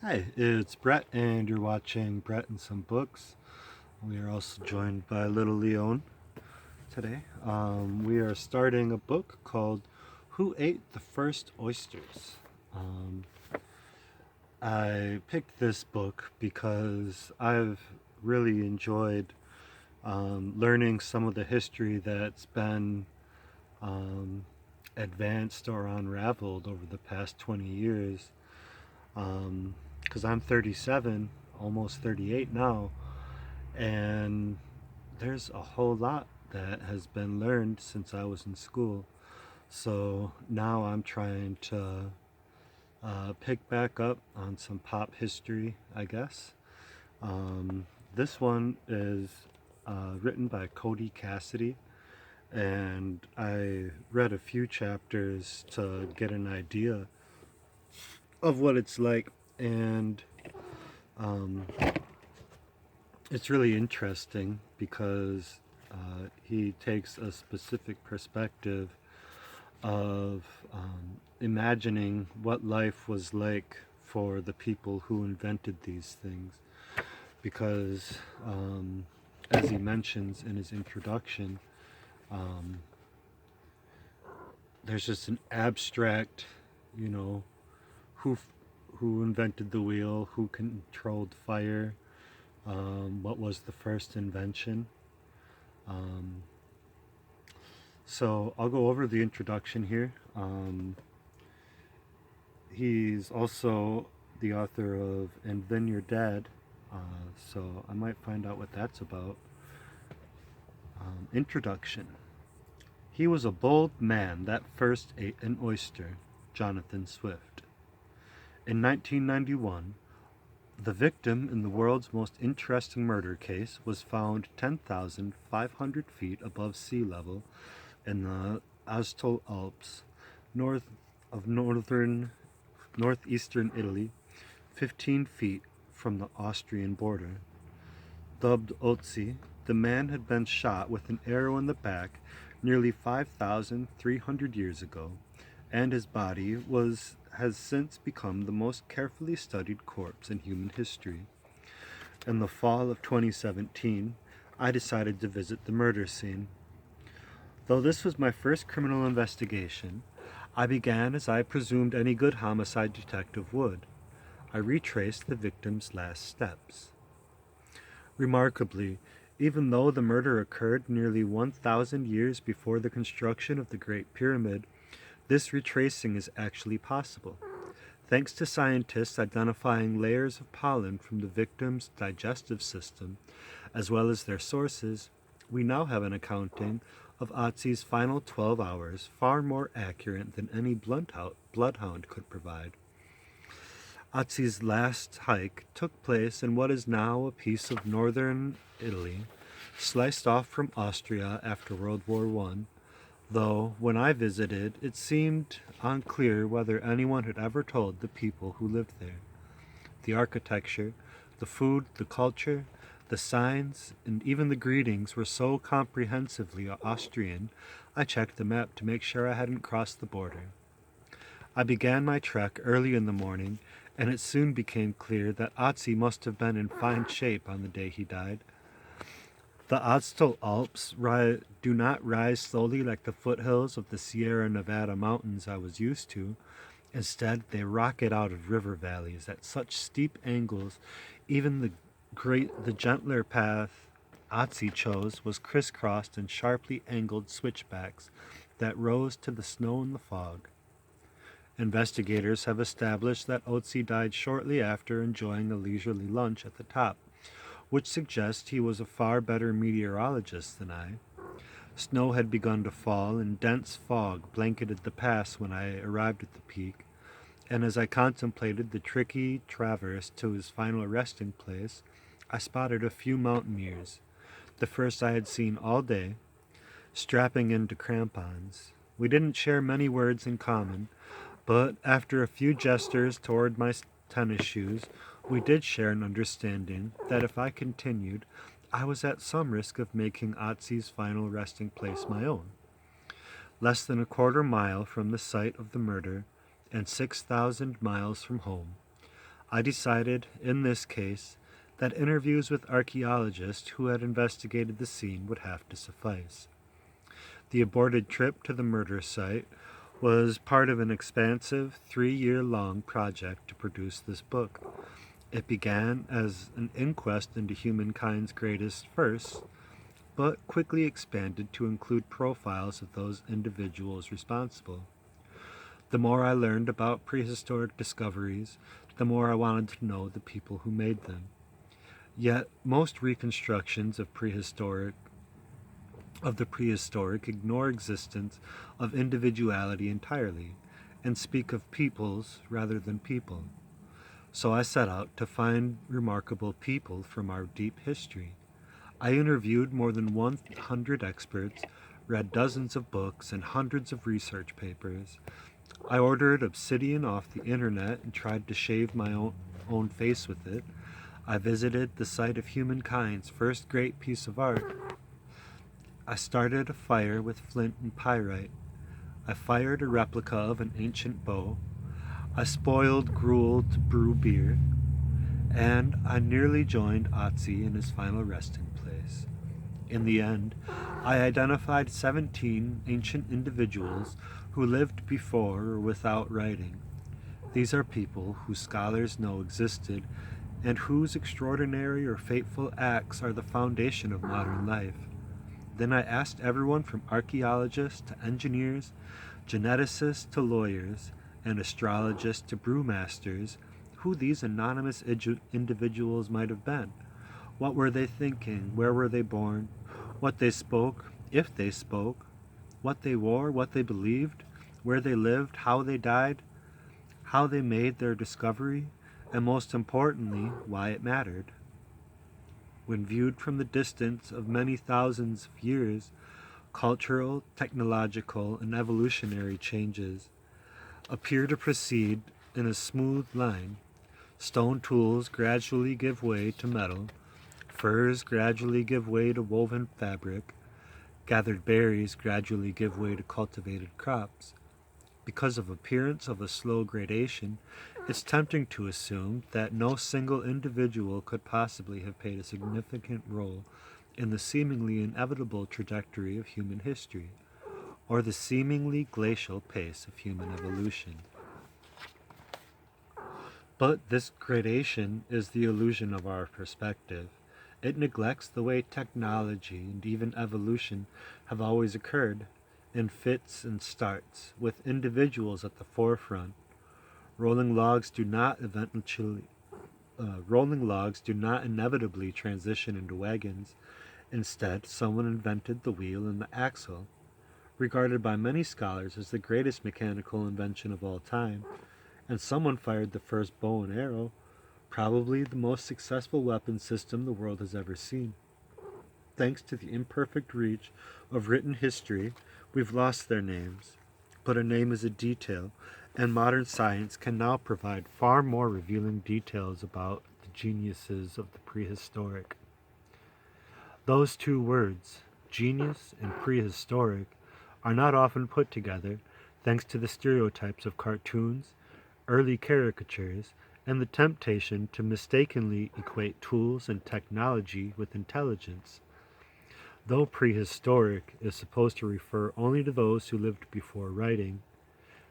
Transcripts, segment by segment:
Hi, it's Brett, and you're watching Brett and Some Books. We are also joined by Little Leon today. We are starting a book called Who Ate the First Oysters? Um, I picked this book because I've really enjoyed learning some of the history that's been um, advanced or unraveled over the past 20 years. Because I'm 37, almost 38 now, and there's a whole lot that has been learned since I was in school. So now I'm trying to pick back up on some pop history, I guess. This one is written by Cody Cassidy, and I read a few chapters to get an idea of what it's like, and um, it's really interesting because he takes a specific perspective of imagining what life was like for the people who invented these things. Because, as he mentions in his introduction, um, there's just an abstract, you know, who who invented the wheel, who controlled fire, what was the first invention. Um, so I'll go over the introduction here. He's also the author of And Then You're Dead, so I might find out what that's about. Introduction. He was a bold man that first ate an oyster. Jonathan Swift. In 1991, the victim in the world's most interesting murder case was found 10,500 feet above sea level in the Austral Alps, north of northeastern Italy, 15 feet from the Austrian border. Dubbed Otzi, the man had been shot with an arrow in the back nearly 5,300 years ago, and his body has since become the most carefully studied corpse in human history. In the fall of 2017, I decided to visit the murder scene. Though this was my first criminal investigation, I began as I presumed any good homicide detective would. I retraced the victim's last steps. Remarkably, even though the murder occurred nearly 1,000 years before the construction of the Great Pyramid, this retracing is actually possible. Thanks to scientists identifying layers of pollen from the victim's digestive system, as well as their sources, we now have an accounting of Otzi's final 12 hours far more accurate than any bloodhound could provide. Otzi's last hike took place in what is now a piece of northern Italy, sliced off from Austria after World War I, though when I visited it seemed unclear whether anyone had ever told the people who lived there. The architecture, the food, the culture, the signs, and even the greetings were so comprehensively Austrian, I checked the map to make sure I hadn't crossed the border. I began my trek early in the morning, and it soon became clear that Otzi must have been in fine shape on the day he died. The Austral Alps do not rise slowly like the foothills of the Sierra Nevada mountains I was used to. Instead, they rocket out of river valleys at such steep angles, even the gentler path Otzi chose was crisscrossed in sharply angled switchbacks that rose to the snow and the fog. Investigators have established that Otzi died shortly after enjoying a leisurely lunch at the top, which suggests he was a far better meteorologist than I. Snow had begun to fall, and dense fog blanketed the pass when I arrived at the peak, and as I contemplated the tricky traverse to his final resting place, I spotted a few mountaineers, the first I had seen all day, strapping into crampons. We didn't share many words in common, but after a few gestures toward my tennis shoes, we did share an understanding that if I continued, I was at some risk of making Otzi's final resting place my own. Less than a quarter mile from the site of the murder, and 6,000 miles from home, I decided, in this case, that interviews with archaeologists who had investigated the scene would have to suffice. The aborted trip to the murder site was part of an expansive 3-year-long project to produce this book. It began as an inquest into humankind's greatest firsts, but quickly expanded to include profiles of those individuals responsible. The more I learned about prehistoric discoveries, the more I wanted to know the people who made them. Yet most reconstructions of the prehistoric ignore existence of individuality entirely and speak of peoples rather than people. So I set out to find remarkable people from our deep history. I interviewed more than 100 experts, read dozens of books and hundreds of research papers. I ordered obsidian off the internet and tried to shave my own face with it. I visited the site of humankind's first great piece of art. I started a fire with flint and pyrite. I fired a replica of an ancient bow. I spoiled gruel to brew beer. And I nearly joined Otzi in his final resting place. In the end, I identified 17 ancient individuals who lived before or without writing. These are people whose scholars know existed and whose extraordinary or fateful acts are the foundation of modern life. Then I asked everyone from archaeologists to engineers, geneticists to lawyers, and astrologists to brewmasters who these anonymous individuals might have been. What were they thinking? Where were they born? What they spoke, if they spoke, what they wore, what they believed, where they lived, how they died, how they made their discovery, and most importantly, why it mattered. When viewed from the distance of many thousands of years, cultural, technological, and evolutionary changes appear to proceed in a smooth line. Stone tools gradually give way to metal, furs gradually give way to woven fabric, gathered berries gradually give way to cultivated crops. Because of appearance of a slow gradation, it's tempting to assume that no single individual could possibly have played a significant role in the seemingly inevitable trajectory of human history, or the seemingly glacial pace of human evolution. But this gradation is the illusion of our perspective. It neglects the way technology and even evolution have always occurred, in fits and starts, with individuals at the forefront. Rolling logs do not inevitably transition into wagons. Instead, someone invented the wheel and the axle. Regarded by many scholars as the greatest mechanical invention of all time, and someone fired the first bow and arrow, probably the most successful weapon system the world has ever seen. Thanks to the imperfect reach of written history, we've lost their names. But a name is a detail, and modern science can now provide far more revealing details about the geniuses of the prehistoric. Those two words, genius and prehistoric, are not often put together thanks to the stereotypes of cartoons, early caricatures, and the temptation to mistakenly equate tools and technology with intelligence. Though prehistoric is supposed to refer only to those who lived before writing,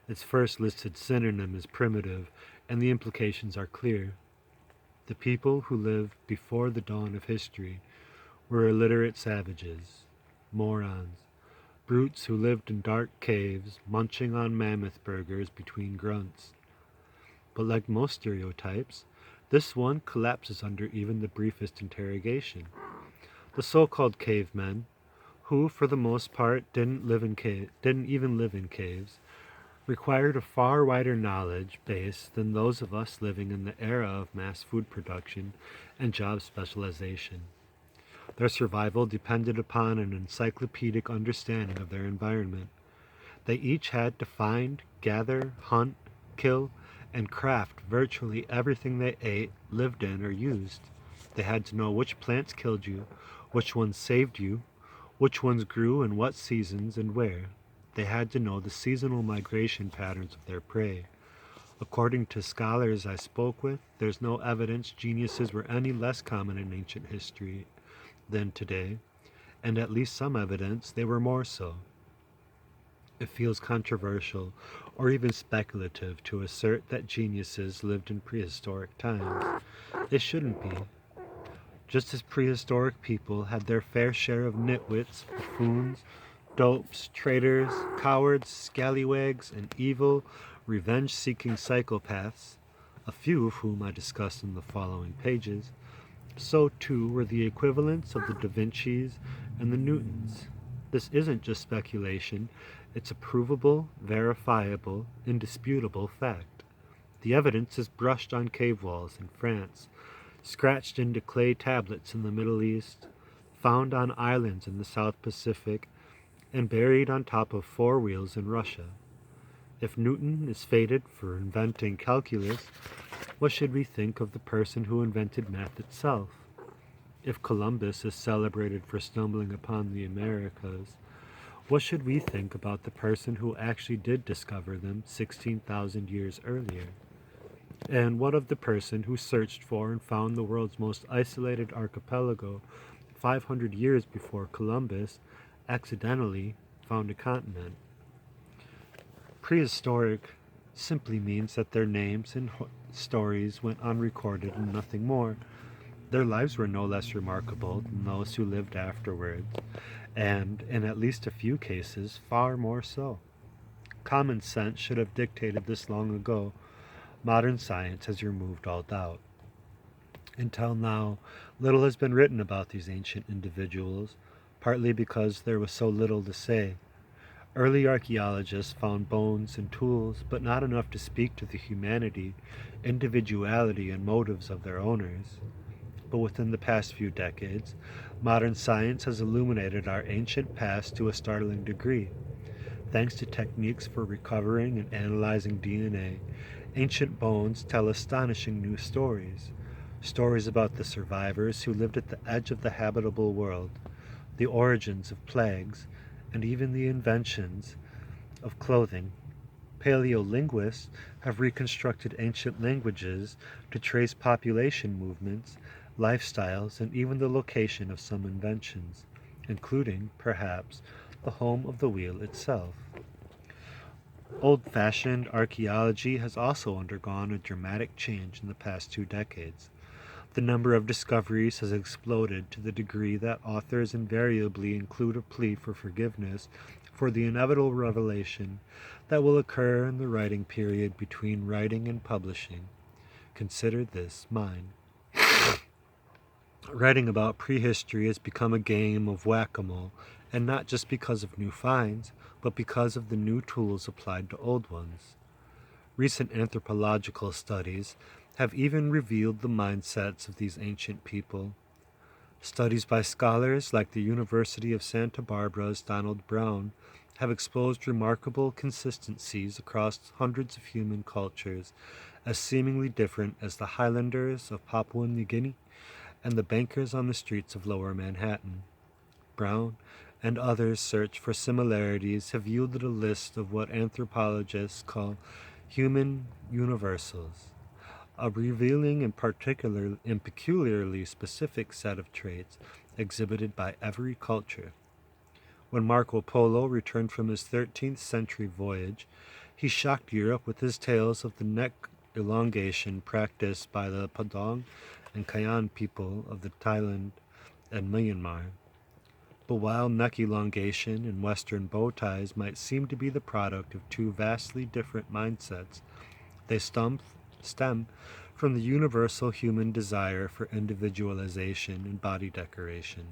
its first listed synonym is primitive, and the implications are clear. The people who lived before the dawn of history were illiterate savages, morons, brutes who lived in dark caves, munching on mammoth burgers between grunts. But like most stereotypes, this one collapses under even the briefest interrogation. The so-called cavemen, who for the most part didn't even live in caves, required a far wider knowledge base than those of us living in the era of mass food production and job specialization. Their survival depended upon an encyclopedic understanding of their environment. They each had to find, gather, hunt, kill, and craft virtually everything they ate, lived in, or used. They had to know which plants killed you, which ones saved you, which ones grew in what seasons and where. They had to know the seasonal migration patterns of their prey. According to scholars I spoke with, there's no evidence geniuses were any less common in ancient history than today, and at least some evidence they were more so. It feels controversial or even speculative to assert that geniuses lived in prehistoric times. It shouldn't be. Just as prehistoric people had their fair share of nitwits, buffoons, dopes, traitors, cowards, scallywags, and evil, revenge-seeking psychopaths, a few of whom I discuss in the following pages, so too were the equivalents of the Da Vincis and the Newtons. This isn't just speculation, it's a provable, verifiable, indisputable fact. The evidence is brushed on cave walls in France, scratched into clay tablets in the Middle East, found on islands in the South Pacific, and buried on top of four wheels in Russia. If Newton is fated for inventing calculus, what should we think of the person who invented math itself? If Columbus is celebrated for stumbling upon the Americas, what should we think about the person who actually did discover them 16,000 years earlier? And what of the person who searched for and found the world's most isolated archipelago 500 years before Columbus accidentally found a continent? Prehistoric simply means that their names and stories went unrecorded and nothing more. Their lives were no less remarkable than those who lived afterwards, and, in at least a few cases, far more so. Common sense should have dictated this long ago. Modern science has removed all doubt. Until now, little has been written about these ancient individuals, partly because there was so little to say. Early archaeologists found bones and tools, but not enough to speak to the humanity, individuality, and motives of their owners. But within the past few decades, modern science has illuminated our ancient past to a startling degree. Thanks to techniques for recovering and analyzing DNA, ancient bones tell astonishing new stories. Stories about the survivors who lived at the edge of the habitable world, the origins of plagues, and even the inventions of clothing. Paleolinguists have reconstructed ancient languages to trace population movements, lifestyles, and even the location of some inventions, including, perhaps, the home of the wheel itself. Old-fashioned archaeology has also undergone a dramatic change in the past 2 decades. The number of discoveries has exploded to the degree that authors invariably include a plea for forgiveness for the inevitable revelation that will occur in the writing period between writing and publishing. Consider this mine. Writing about prehistory has become a game of whack-a-mole, and not just because of new finds, but because of the new tools applied to old ones. Recent anthropological studies have even revealed the mindsets of these ancient people. Studies by scholars like the University of Santa Barbara's Donald Brown have exposed remarkable consistencies across hundreds of human cultures, as seemingly different as the Highlanders of Papua New Guinea and the bankers on the streets of Lower Manhattan. Brown and others' search for similarities have yielded a list of what anthropologists call human universals, a revealing and peculiarly specific set of traits exhibited by every culture. When Marco Polo returned from his 13th century voyage, he shocked Europe with his tales of the neck elongation practiced by the Padang and Kayan people of the Thailand and Myanmar. But while neck elongation and Western bow ties might seem to be the product of two vastly different mindsets, they stem from the universal human desire for individualization and body decoration.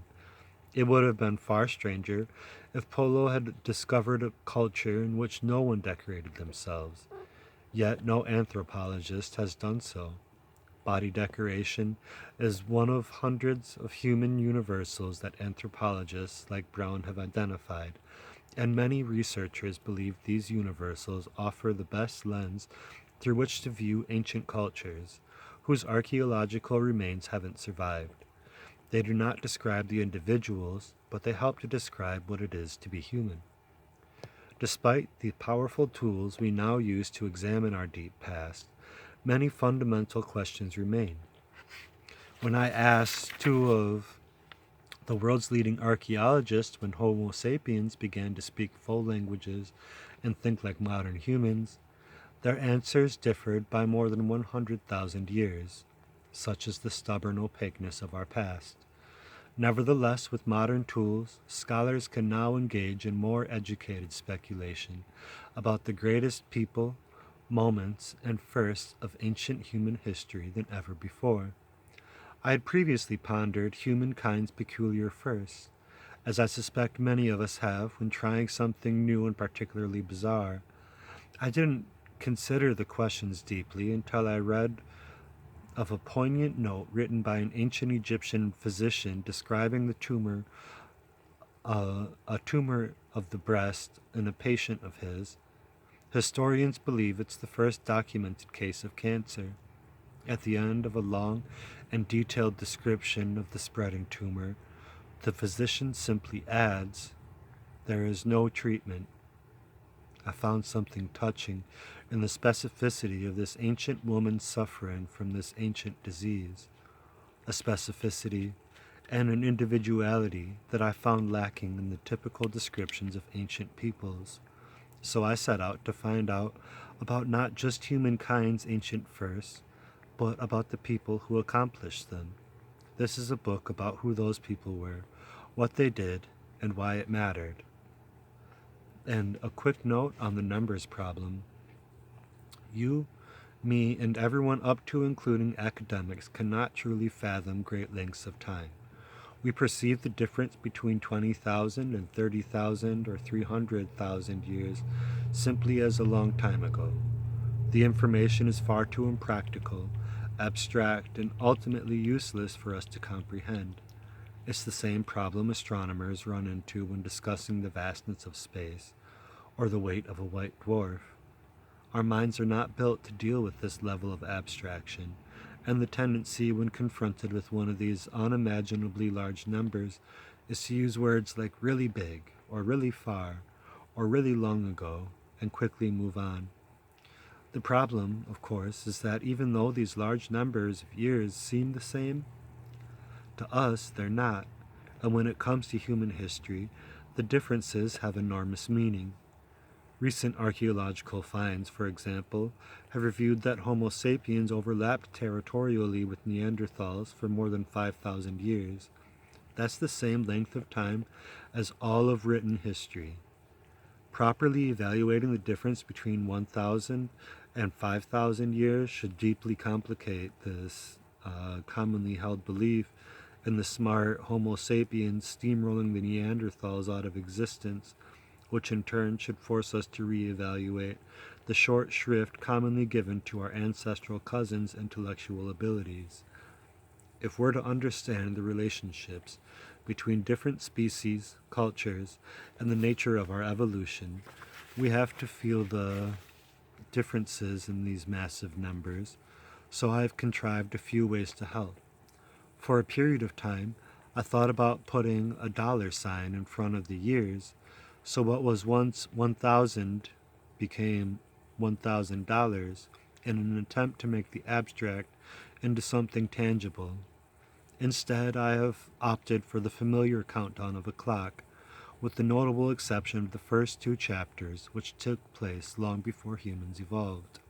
It would have been far stranger if Polo had discovered a culture in which no one decorated themselves. Yet no anthropologist has done so. Body decoration is one of hundreds of human universals that anthropologists like Brown have identified, and many researchers believe these universals offer the best lens through which to view ancient cultures, whose archaeological remains haven't survived. They do not describe the individuals, but they help to describe what it is to be human. Despite the powerful tools we now use to examine our deep past, many fundamental questions remain. When I asked two of the world's leading archaeologists when Homo sapiens began to speak full languages and think like modern humans, their answers differed by more than 100,000 years. Such is the stubborn opaqueness of our past. Nevertheless, with modern tools, scholars can now engage in more educated speculation about the greatest people, moments, and firsts of ancient human history than ever before. I had previously pondered humankind's peculiar firsts, as I suspect many of us have when trying something new and particularly bizarre. I didn't consider the questions deeply until I read of a poignant note written by an ancient Egyptian physician describing a tumor of the breast in a patient of his. Historians believe it's the first documented case of cancer. At the end of a long and detailed description of the spreading tumor, the physician simply adds, "There is no treatment." I found something touching in the specificity of this ancient woman suffering from this ancient disease, a specificity and an individuality that I found lacking in the typical descriptions of ancient peoples. So I set out to find out about not just humankind's ancient firsts, but about the people who accomplished them. This is a book about who those people were, what they did, and why it mattered. And a quick note on the numbers problem. You, me, and everyone up to including academics cannot truly fathom great lengths of time. We perceive the difference between 20,000 and 30,000 or 300,000 years simply as a long time ago. The information is far too impractical, abstract, and ultimately useless for us to comprehend. It's the same problem astronomers run into when discussing the vastness of space or the weight of a white dwarf. Our minds are not built to deal with this level of abstraction, and the tendency when confronted with one of these unimaginably large numbers is to use words like really big, or really far, or really long ago, and quickly move on. The problem, of course, is that even though these large numbers of years seem the same, to us they're not, and when it comes to human history, the differences have enormous meaning. Recent archaeological finds, for example, have revealed that Homo sapiens overlapped territorially with Neanderthals for more than 5,000 years. That's the same length of time as all of written history. Properly evaluating the difference between 1,000 and 5,000 years should deeply complicate this commonly held belief in the smart Homo sapiens steamrolling the Neanderthals out of existence, which in turn should force us to reevaluate the short shrift commonly given to our ancestral cousins' intellectual abilities. If we're to understand the relationships between different species, cultures, and the nature of our evolution, we have to feel the differences in these massive numbers, so I've contrived a few ways to help. For a period of time, I thought about putting a $sign in front of the years, so what was once 1,000 became $1,000 in an attempt to make the abstract into something tangible. Instead, I have opted for the familiar countdown of a clock, with the notable exception of the first two chapters, which took place long before humans evolved.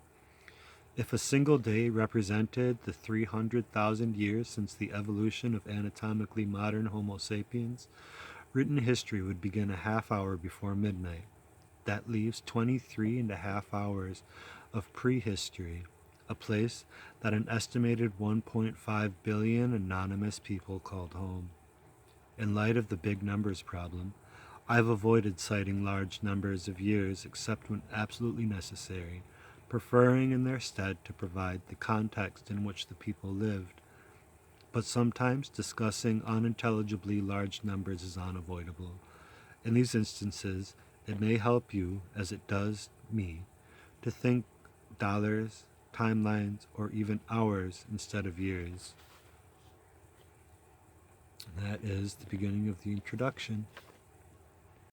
If a single day represented the 300,000 years since the evolution of anatomically modern Homo sapiens, written history would begin a half hour before midnight. That leaves 23 and a half hours of prehistory, a place that an estimated 1.5 billion anonymous people called home. In light of the big numbers problem, I've avoided citing large numbers of years except when absolutely necessary, preferring in their stead to provide the context in which the people lived. But sometimes discussing unintelligibly large numbers is unavoidable. In these instances, it may help you, as it does me, to think dollars, timelines, or even hours instead of years. And that is the beginning of the introduction.